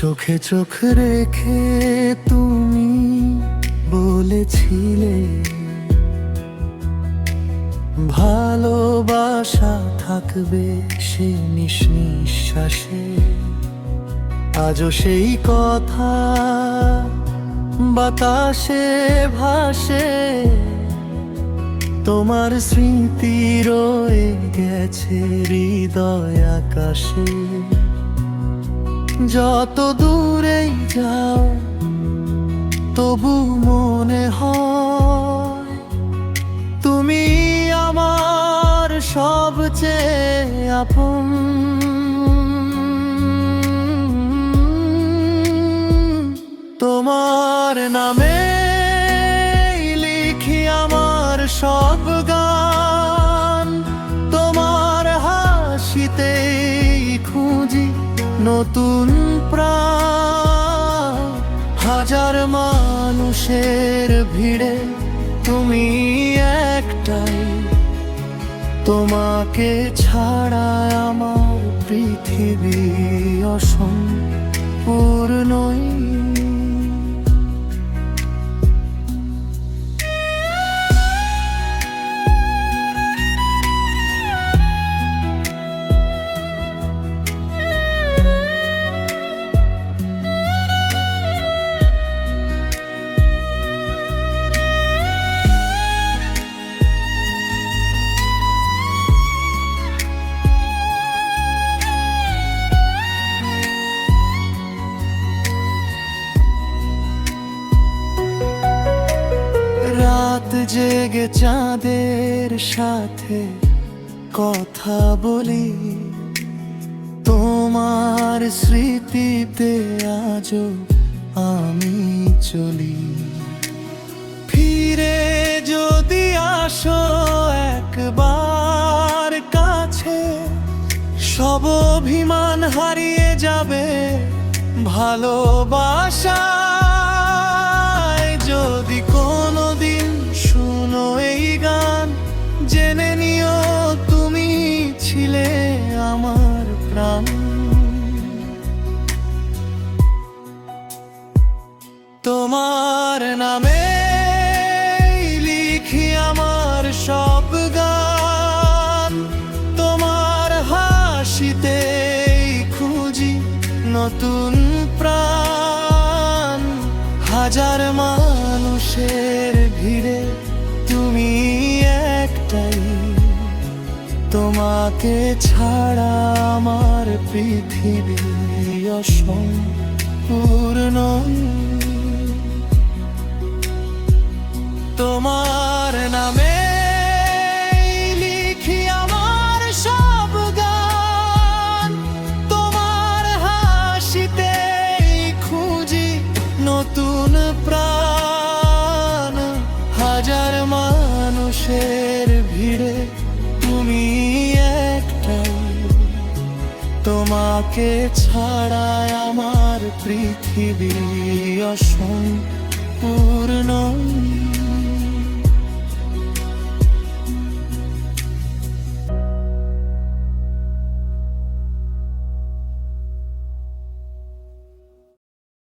চোখে চোখ রেখে তুমি বলেছিলে ভালোবাসা থাকবে সে নিঃশ্বাসে। আজও সেই কথা বাতাসে ভাসে, তোমার স্মৃতি রয়ে গেছে হৃদয় আকাশে। যত দূরেই যাও তবু মনে হয় তুমি আমার সবচেয়ে আপন। তোমার নামে লিখি আমার সব গান, তোমার হাসিতেই খুঁজি নতুন প্রাণ। হাজার মানুষের ভিড়ে তুমি একটাই, তোমাকে ছাড়া আমার পৃথিবী অসম্পূর্ণই। রাত জেগে চাঁদের সাথে কথা বলি, তোমার স্মৃতিতে আজও আমি চলি। ফিরে যদি আসো একবার কাছে, সব অভিমান হারিয়ে যাবে ভালোবাসা। যদি কোনোদিন শুনো এই গান, জেনে নিও তুমি ছিলে আমার প্রাণ। তোমার নামে লিখি আমার সব গান, তোমার হাসিতেই খুঁজি নতুন প্রাণ। হাজার মানুষের ভিড়ে তুমি একটাই, তোমাকে ছাড়া আমার পৃথিবী অসম্পূর্ণ। তোমার নামে লিখি আমার সব গান, তোমার হাসিতেই খুঁজি নতুন প্রাণ। হাজার মানুষের ভিড়ে তুমি একটাই, তোমাকে ছাড়া আমার পৃথিবী অসম্পূর্ণ।